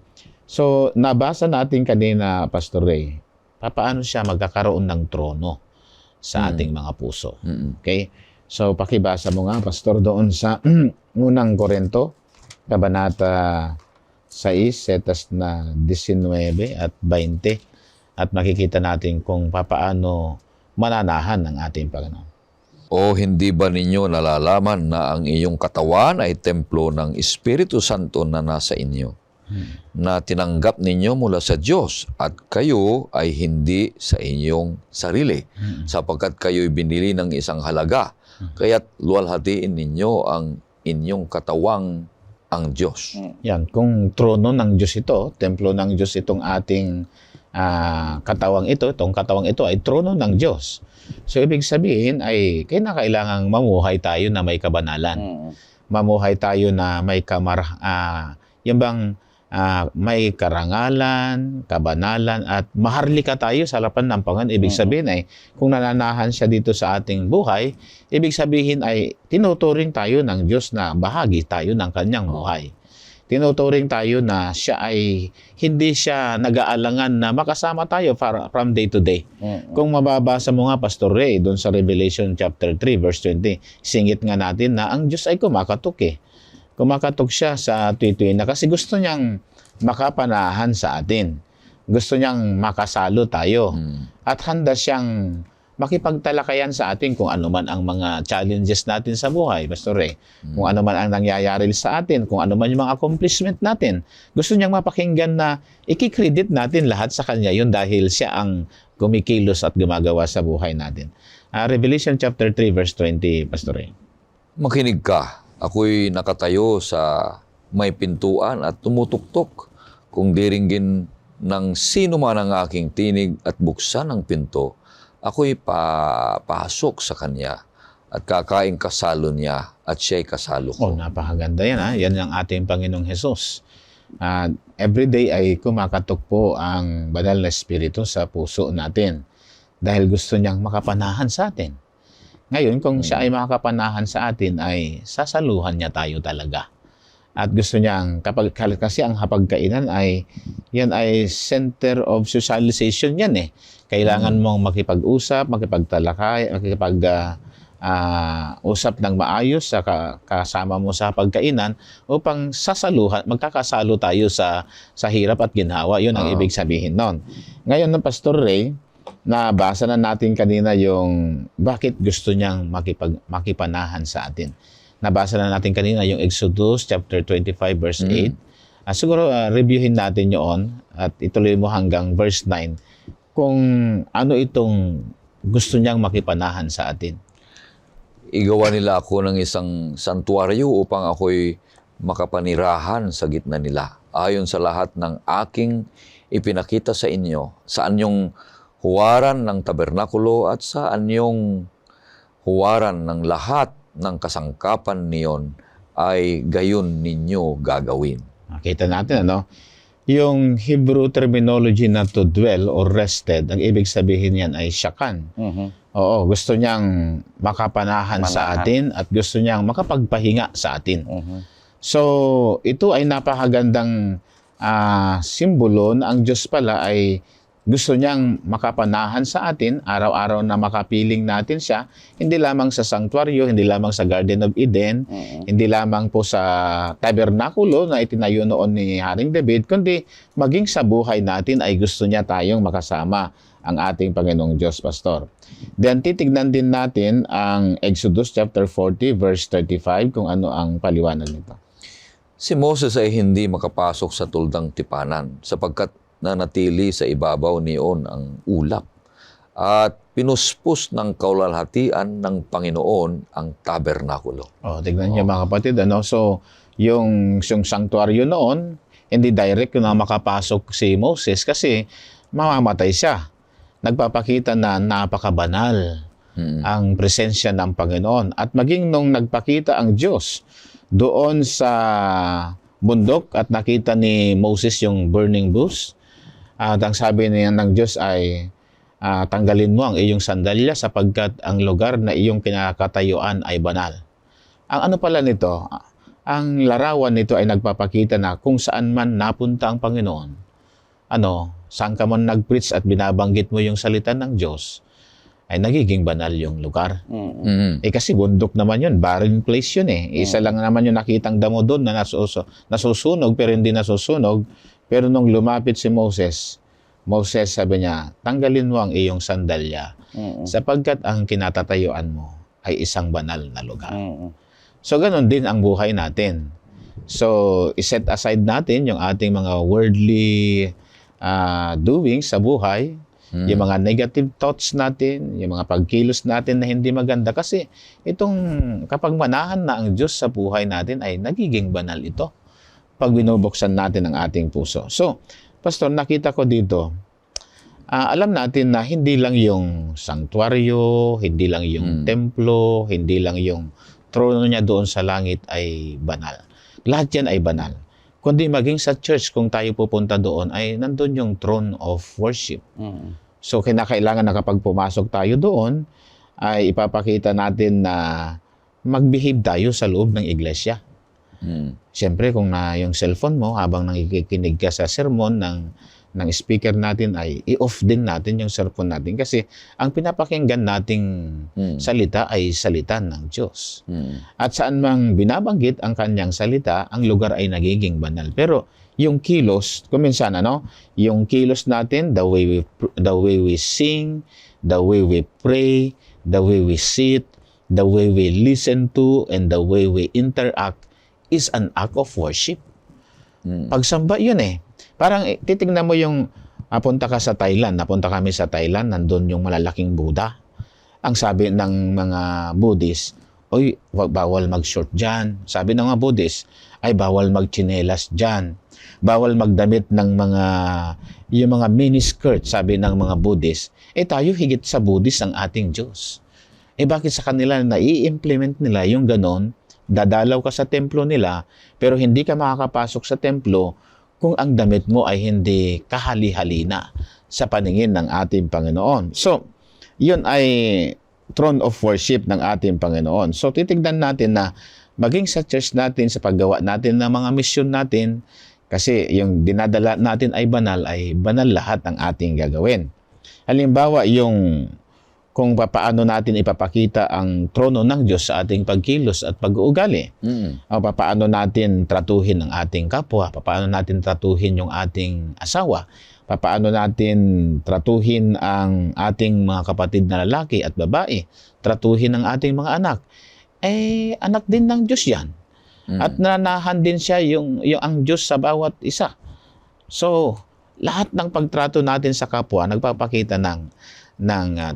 So, nabasa natin kanina, Pastor Ray, paano siya magkakaroon ng trono sa ating mga puso. Okay? So, pakibasa mo nga, Pastor, doon sa unang Korinto, Kabanata 6, setas na 19 at 20. At makikita natin kung papaano mananahan ng ating Panginoon. O hindi ba ninyo nalalaman na ang iyong katawan ay templo ng Espiritu Santo na nasa inyo, na tinanggap ninyo mula sa Diyos at kayo ay hindi sa inyong sarili, sapagkat kayo'y binili ng isang halaga, kaya't luwalhatiin ninyo ang inyong katawang ang Diyos. Yan, kung trono ng Diyos ito, templo ng Diyos itong ating katawang ito, itong katawang ito ay trono ng Diyos. So, ibig sabihin ay kailangang mamuhay tayo na may kabanalan. Mamuhay tayo na may may karangalan, kabanalan, at maharlika tayo sa harapan ng Panginoon. Ibig sabihin ay, kung nananahan siya dito sa ating buhay, ibig sabihin ay tinuturing tayo ng Diyos na bahagi tayo ng kanyang buhay. Tinuturing tayo na siya ay hindi siya nag-aalangan na makasama tayo from day to day. Kung mababasa mo nga, Pastor Ray, doon sa Revelation chapter 3, verse 20, singit nga natin na ang Diyos ay kumakatok eh. Kumakatok siya sa tuwi-tuwi na kasi gusto niyang makapanahan sa atin. Gusto niyang makasalo tayo. At handa siyang makipagtalakayan sa atin kung ano man ang mga challenges natin sa buhay, Pastor Ray. Kung ano man ang nangyayari sa atin, kung ano man yung mga accomplishment natin. Gusto niyang mapakinggan na ikikredit natin lahat sa Kanya yun dahil siya ang kumikilos at gumagawa sa buhay natin. Revelation chapter 3, verse 20, Pastor Ray. Makinig ka. Ako'y nakatayo sa may pintuan at tumutuktok. Kung diringgin ng sino man ang aking tinig at buksan ang pinto, ako'y papasok sa kanya at kakain kasalo niya at siya'y kasalo ko. Oh, napakaganda yan ha. Yan ang ating Panginoong Hesus. Everyday ay kumakatok po ang banal na Espiritu sa puso natin dahil gusto niyang makapanahan sa atin. Ngayon, kung siya ay makakapanahan sa atin, ay sasaluhan niya tayo talaga. At gusto niyang, kasi ang hapagkainan ay, yan ay center of socialization yan eh. Kailangan mong makipag-usap, makipagtalakay, usap ng maayos sa kasama mo sa pagkainan upang magkakasalo tayo sa hirap at ginhawa. Yun ang ibig sabihin nun. Ngayon, ng Pastor Ray, nabasa na natin kanina yung bakit gusto niyang makipanahan sa atin. Nabasa na natin kanina yung Exodus chapter 25 verse 8. Siguro reviewin natin yun at ituloy mo hanggang verse 9 kung ano itong gusto niyang makipanahan sa atin. Igawa nila ako ng isang santuaryo upang ako'y makapanirahan sa gitna nila. Ayon sa lahat ng aking ipinakita sa inyo, saan yung huwaran ng tabernakulo at sa anyong huwaran ng lahat ng kasangkapan niyon ay gayon ninyo gagawin. Kita natin yung Hebrew terminology na to dwell or rested, ang ibig sabihin yan ay syakan. Oo, gusto niyang makapanahan sa atin at gusto niyang makapagpahinga sa atin. So, ito ay napakagandang simbolo na ang Diyos pala ay gusto niyang makapanahan sa atin, araw-araw na makapiling natin siya, hindi lamang sa sanctuaryo, hindi lamang sa Garden of Eden, hindi lamang po sa tabernakulo na itinayo noon ni Haring David, kundi maging sa buhay natin ay gusto niya tayong makasama ang ating Panginoong Diyos, Pastor. Then titignan din natin ang Exodus chapter 40 verse 35 kung ano ang paliwanag nito. Si Moses ay hindi makapasok sa tuldang tipanan sapagkat nanatili sa ibabaw niyon ang ulap at pinuspos ng kaulalhatian ng Panginoon ang tabernakulo. Tignan niyo mga kapatid, So, yung sanctuaryo noon, hindi direct na makapasok si Moses kasi mamamatay siya. Nagpapakita na napakabanal ang presensya ng Panginoon. At maging nung nagpakita ang Diyos doon sa bundok at nakita ni Moses yung burning bush, at ang sabi niya ng Diyos ay tanggalin mo ang iyong sandalya sapagkat ang lugar na iyong kinakatayuan ay banal. Ang ano pala nito, ang larawan nito ay nagpapakita na kung saan man napunta ang Panginoon, saan ka man nag-preach at binabanggit mo yung salita ng Diyos, ay nagiging banal yung lugar. Mm. Kasi bundok naman yun, barren place yun eh. Isa lang naman yung nakitang damo doon na nasusunog pero hindi nasusunog. Pero nung lumapit si Moses sabi niya, tanggalin mo ang iyong sandalya sapagkat ang kinatatayuan mo ay isang banal na lugar. So ganun din ang buhay natin. So iset aside natin yung ating mga worldly doings sa buhay, yung mga negative thoughts natin, yung mga pagkilos natin na hindi maganda. Kasi itong kapag manahan na ang Diyos sa buhay natin ay nagiging banal ito pag binubuksan natin ang ating puso. So, Pastor, nakita ko dito, alam natin na hindi lang yung sanktuaryo, hindi lang yung templo, hindi lang yung trono niya doon sa langit ay banal. Lahat yan ay banal. Kundi maging sa church, kung tayo pupunta doon, ay nandun yung throne of worship. So, kinakailangan na kapag pumasok tayo doon, ay ipapakita natin na mag-behave tayo sa loob ng iglesia. Siyempre, kung yung cellphone mo, habang nakikinig ka sa sermon ng speaker natin, ay i-off din natin yung cellphone natin. Kasi ang pinapakinggan nating salita ay salita ng Diyos. At saan mang binabanggit ang kanyang salita, ang lugar ay nagiging banal. Pero yung kilos, kuminsan yung kilos natin, the way we sing, the way we pray, the way we sit, the way we listen to, and the way we interact is an act of worship. Pagsamba yun eh. Parang titignan mo yung napunta kami sa Thailand, nandun yung malalaking Buddha. Ang sabi ng mga Buddhist, oy, bawal mag-short dyan. Sabi ng mga Buddhist, ay bawal mag-chinelas dyan. Bawal magdamit ng yung mga miniskirt, sabi ng mga Buddhist. Tayo higit sa Buddhist ang ating Diyos. Bakit sa kanila na i-implement nila yung ganon, dadalaw ka sa templo nila, pero hindi ka makakapasok sa templo kung ang damit mo ay hindi kahali-halina sa paningin ng ating Panginoon. So, yun ay throne of worship ng ating Panginoon. So, titignan natin na maging sa church natin, sa paggawa natin ng mga misyon natin, kasi yung dinadala natin ay banal lahat ang ating gagawin. Halimbawa, kung paano natin ipapakita ang trono ng Diyos sa ating pagkilos at pag-uugali. O paano natin tratuhin ang ating kapwa, paano natin tratuhin yung ating asawa, paano natin tratuhin ang ating mga kapatid na lalaki at babae, tratuhin ang ating mga anak. Anak din ng Diyos yan. At nanahan din siya yung ang Diyos sa bawat isa. So, lahat ng pagtrato natin sa kapwa, nagpapakita ng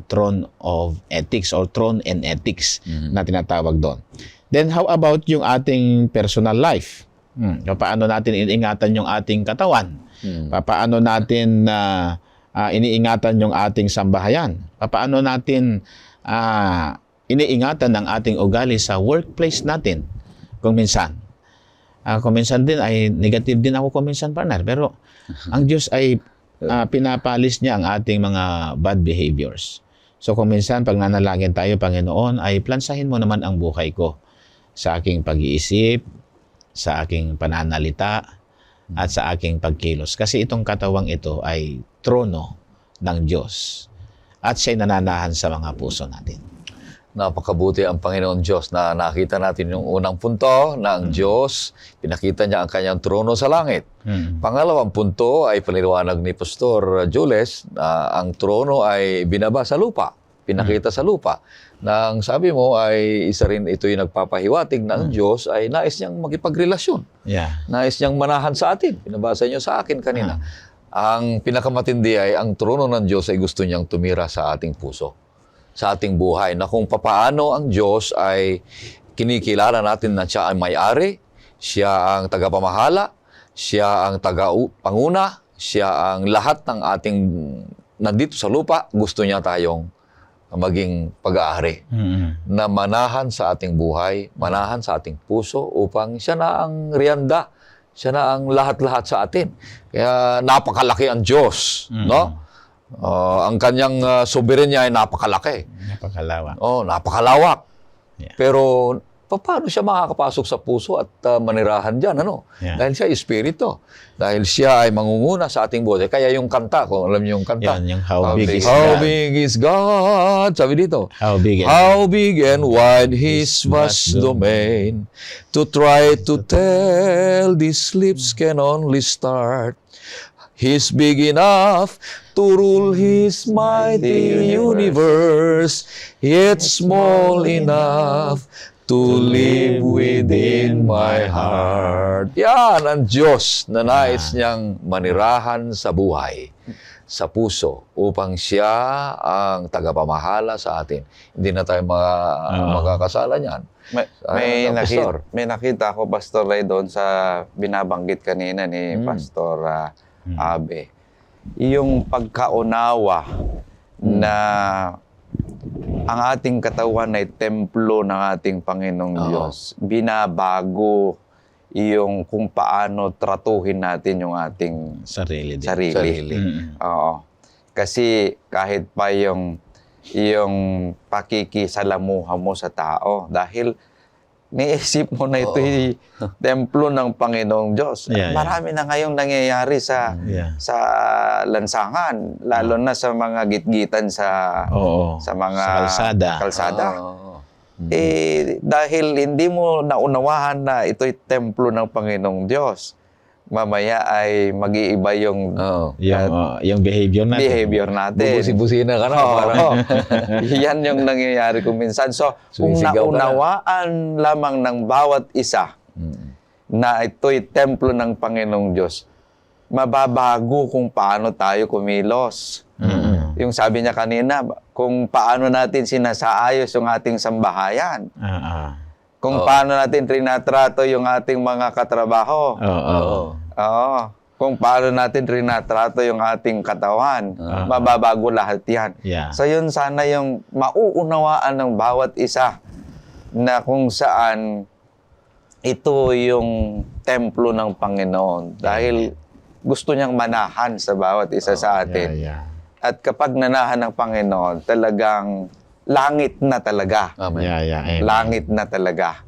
throne of ethics or throne and ethics na tinatawag doon. Then how about yung ating personal life? Paano natin iniingatan yung ating katawan? Paano natin iniingatan yung ating sambahayan? Paano natin iniingatan ang ating ugali sa workplace natin? Kung minsan din ay negative din ako kuminsan, partner. Pero ang Diyos ay pinapalis niya ang ating mga bad behaviors. So kung minsan pag nanalangin tayo, Panginoon, ay plansahin mo naman ang buhay ko sa aking pag-iisip, sa aking pananalita, at sa aking pagkilos. Kasi itong katawang ito ay trono ng Diyos. At siya'y nananahan sa mga puso natin. Napakabuti ang Panginoon Diyos na nakita natin yung unang punto na ang Diyos, pinakita niya ang kanyang trono sa langit. Pangalawang punto ay paliwanag ni Pastor Jules na ang trono ay binaba sa lupa, pinakita sa lupa. Na ang sabi mo ay isa rin ito yung nagpapahiwatig na ang Diyos ay nais niyang makipagrelasyon. Nais niyang manahan sa atin. Pinabasa niyo sa akin kanina. Ang pinakamatindi ay ang trono ng Diyos ay gusto niyang tumira sa ating puso, sa ating buhay, na kung papaano ang Diyos ay kinikilala natin na siya ang may-ari, siya ang tagapamahala, siya ang tagapanguna, siya ang lahat ng ating nandito sa lupa, gusto niya tayong maging pag-aari. Na manahan sa ating buhay, manahan sa ating puso upang siya na ang riyanda, siya na ang lahat-lahat sa atin. Kaya napakalaki ang Diyos, no? Ang kanyang soberenya ay napakalaki. Napakalawak. Napakalawak. Yeah. Pero paano siya makakapasok sa puso at manirahan dyan? Ano? Yeah. Dahil siya espiritu. Dahil siya ay mangunguna sa ating buhay. Kaya yung kanta, kung alam niyo yung kanta. Yan, yung how big is How God. big is God? Sabi dito. How big is How big and wide His vast domain. To try to tell, these lips can only start. He's big enough to rule His mighty universe, yet small enough to live within my heart. Yan ang Diyos na nais niyang manirahan sa buhay, sa puso, upang siya ang tagapamahala sa atin. Hindi na tayo makakasala niyan. May nakita ko, Pastor Ray, doon sa binabanggit kanina ni Pastor Abe. Yung pagkaunawa na ang ating katawan ay templo ng ating Panginoong Diyos. Binabago yung kung paano tratuhin natin yung ating sarili din. sarili. Oo. Kasi kahit pa yung pakikisalamuha mo sa tao, dahil niisip mo na ito'y templo ng Panginoong Diyos. Yeah, Marami na ngayong nangyayari sa lansangan, lalo na sa mga gitgitan sa mga sa kalsada. Dahil hindi mo naunawahan na ito'y templo ng Panginoong Diyos, mamaya ay mag-iiba yung yung behavior natin. Bubusi-busina ka na. Yan yung nangyayari kung minsan. So, kung naunawaan lamang ng bawat isa na ito'y templo ng Panginoong Diyos, mababago kung paano tayo kumilos. Yung sabi niya kanina, kung paano natin sinasaayos yung ating sambahayan. Kung paano natin trinatrato yung ating mga katrabaho. Kung paano natin trinatrato yung ating katawan. Mababago lahat yan. So yun sana yung mauunawaan ng bawat isa na kung saan ito yung templo ng Panginoon. Dahil gusto niyang manahan sa bawat isa sa atin. At kapag nanahan ng Panginoon, talagang langit na talaga. Amen. Langit na talaga.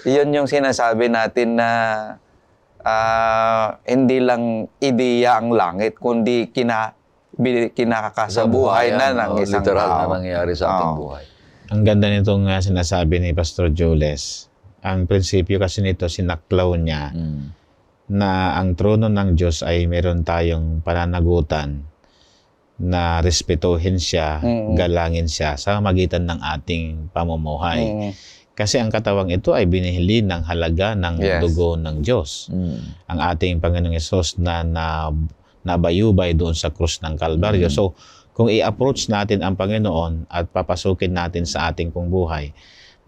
Iyon yung sinasabi natin na hindi lang ideya ang langit, kundi kinakakasabuhay na ng isang literal tao. na nangyayari sa ating buhay. Ang ganda nitong sinasabi ni Pastor Jules. Ang prinsipyo kasi nito, sinaklaw niya na ang trono ng Diyos ay meron tayong pananagutan na respetuhin siya, galangin siya sa magitan ng ating pamumuhay. Kasi ang katawang ito ay binihili ng halaga ng dugo ng Diyos. Ang ating Panginoong Hesus na nabayubay doon sa krus ng Kalbaryo. So, kung i-approach natin ang Panginoon at papasukin natin sa ating pong buhay,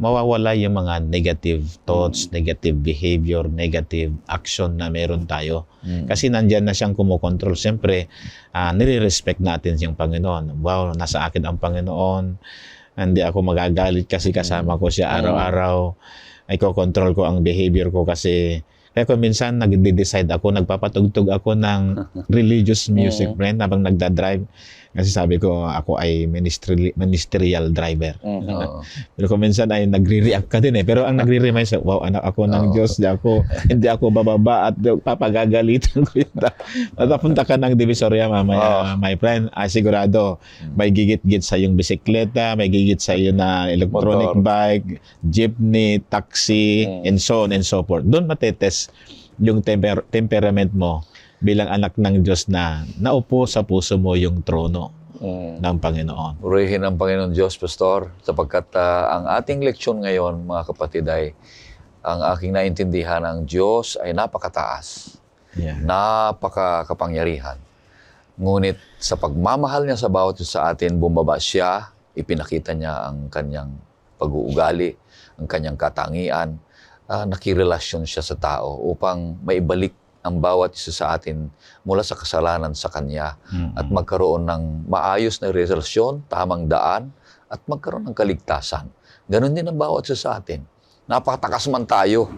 mawawala yung mga negative thoughts, negative behavior, negative action na meron tayo. Kasi nandyan na siyang kumokontrol. Siyempre, nire-respect natin yung Panginoon. Wow, nasa akin ang Panginoon. Hindi ako magagalit kasi kasama ko siya araw-araw. Ay ko-control ko ang behavior ko kasi kaya kung minsan nagde-decide ako, nagpapatugtog ako ng religious music, friend, habang nagda-drive. Kasi sabi ko, ako ay ministerial driver. Pero kung minsan ay nagre-react ka din eh. Pero ang nagre-remind sa, wow, anak ako ng Diyos, hindi ako bababa at papagagalitan ko yun. Matapunta ka ng Divisoria mamaya, my friend, sigurado, may gigit-git sa yung bisikleta, may gigit sa iyo na electronic bike, jeepney, taxi, and so on and so forth. Doon matetes yung temperament mo bilang anak ng Diyos na naupo sa puso mo yung trono ng Panginoon. Purihin ang Panginoon Diyos, Pastor, sapagkat ang ating leksyon ngayon, mga kapatid, ay ang aking naintindihan, ang Diyos ay napakataas, napakakapangyarihan. Ngunit sa pagmamahal niya sa bawat isa sa atin, bumaba siya, ipinakita niya ang kanyang pag-uugali, ang kanyang katangian, nakirelasyon siya sa tao upang maibalik ang bawat isa sa atin mula sa kasalanan sa Kanya at magkaroon ng maayos na relasyon, tamang daan, at magkaroon ng kaligtasan. Ganon din ang bawat isa sa atin. Napakatakas man tayo,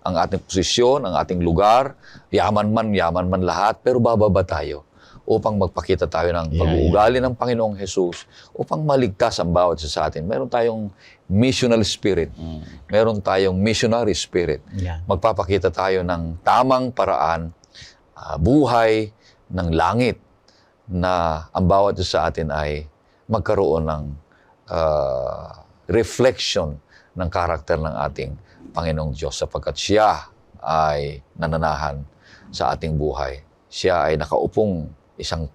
ang ating posisyon, ang ating lugar, yaman man lahat, pero bababa tayo. upang magpakita tayo ng pag-uugali ng Panginoong Jesus upang maligtas ang bawat isa sa atin. Meron tayong missional spirit. Meron tayong missionary spirit. Yeah. Magpapakita tayo ng tamang paraan, buhay ng langit na ang bawat isa sa atin ay magkaroon ng reflection ng karakter ng ating Panginoong Diyos sapagkat siya ay nananahan sa ating buhay. Siya ay nakaupong isang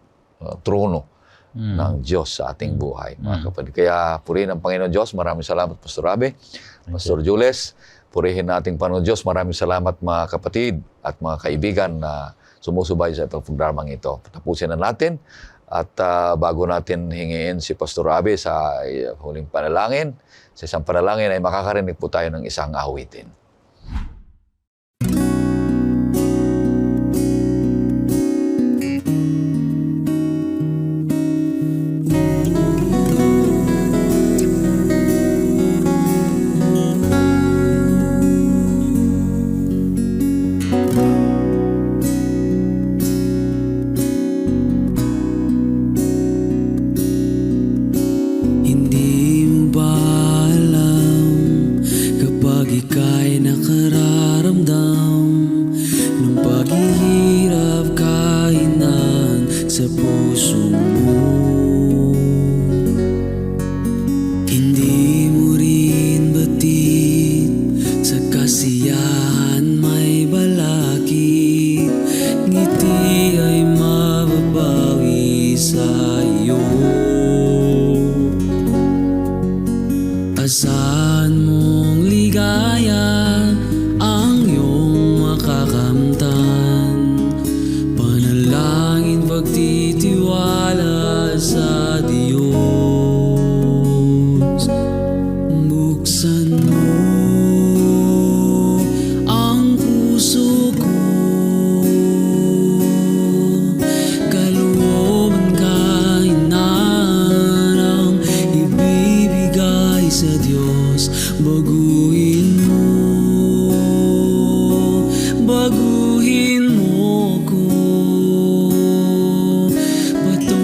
trono ng Diyos sa ating buhay, mga kapatid. Kaya purihin ang Panginoon Diyos. Maraming salamat, Pastor Abe, Pastor Jules. Purihin nating Panginoon Diyos. Maraming salamat, mga kapatid at mga kaibigan na sumusubay sa itong programang ito. Tapusin na natin. At bago natin hingiin si Pastor Abe sa huling panalangin, sa isang panalangin ay makakarinig po tayo ng isang awitin. Hindi mo ba alam kapag ika'y nakararamdam ng paghihirap kainan sa puso mo? Hindi mo rin batid sa kasiyahan may balakid, ngiti ay mababawi sa iyo. Asahan mong ligaya ang iyong makakamtan, panalangin pagtitiwala sa Diyos. Buksan mo ang puso ko, kalooban kainan ang ibibigay sa Diyos. Baguhin mo ko, bato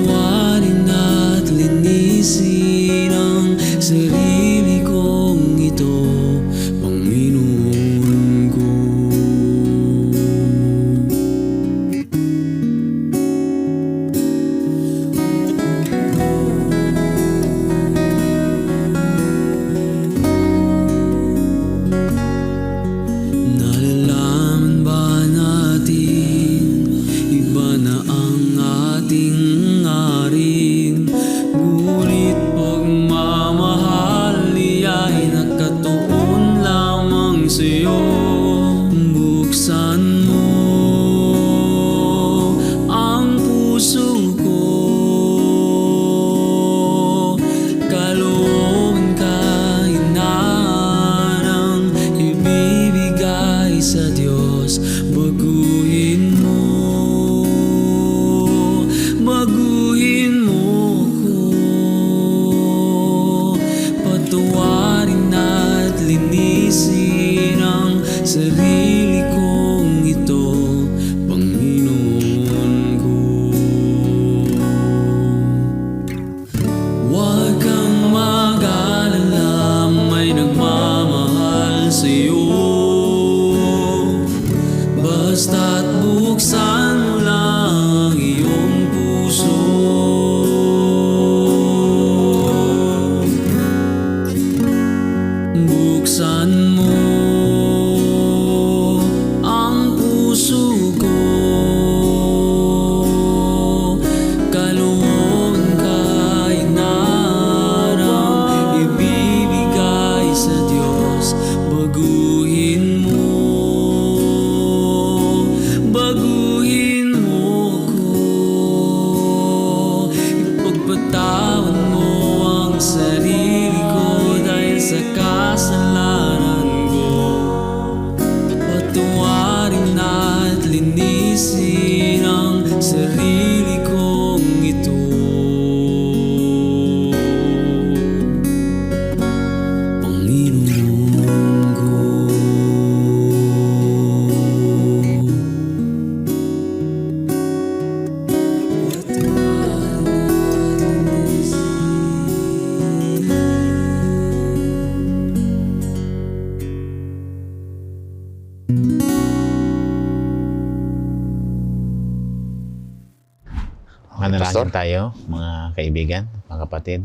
Manalangin tayo, mga kaibigan, mga kapatid.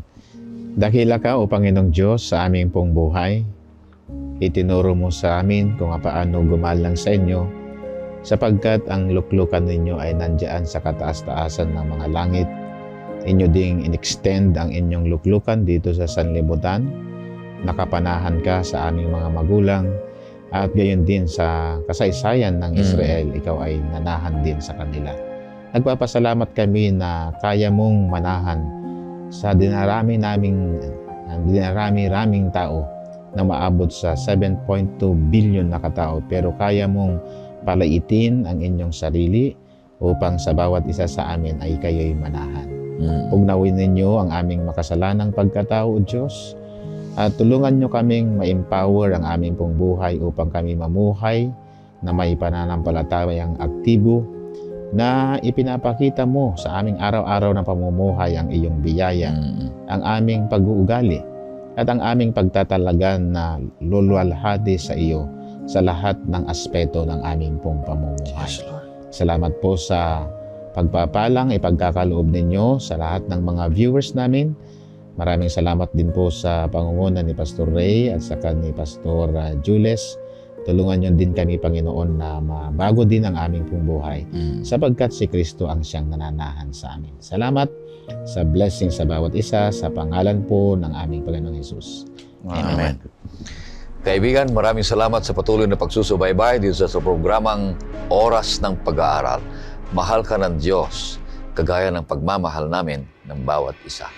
Dakila ka, O Panginoong Diyos, sa aming pong buhay. Itinuro mo sa amin kung paano gumalang sa inyo, sapagkat ang luklukan ninyo ay nandiyan sa kataas-taasan ng mga langit. Inyo ding in-extend ang inyong luklukan dito sa sanlibutan. Nakapanahan ka sa aming mga magulang, at gayon din sa kasaysayan ng Israel, ikaw ay nanahan din sa kanila. Nagpapasalamat kami na kaya mong manahan sa dinarami-raming tao na maabot sa 7.2 billion na katao, pero kaya mong palaitin ang inyong sarili upang sa bawat isa sa amin ay kayo'y manahan. Ugnawin ninyo ang aming makasalanang pagkatao, O Diyos, at tulungan nyo kaming ma-empower ang aming pong buhay upang kami mamuhay na may pananampalatayang aktibo, na ipinapakita mo sa aming araw-araw na pamumuhay ang iyong biyaya, ang aming pag-uugali, at ang aming pagtatalagan na luluwalhati sa iyo sa lahat ng aspeto ng aming pong pamumuhay. Yes, Lord. Salamat po sa pagpapalang ipagkakaloob ninyo sa lahat ng mga viewers namin. Maraming salamat din po sa pangunguna ni Pastor Ray at saka ni Pastor Jules. Tulungan niyo din kami, Panginoon, na mabago din ang aming pong buhay, sapagkat si Kristo ang siyang nananahan sa amin. Salamat sa blessing sa bawat isa, sa pangalan po ng aming Panginoong Hesus. Amen. Kaibigan, maraming salamat sa patuloy na pagsusubaybay dito sa programang Oras ng Pag-aaral. Mahal ka ng Diyos, kagaya ng pagmamahal namin ng bawat isa.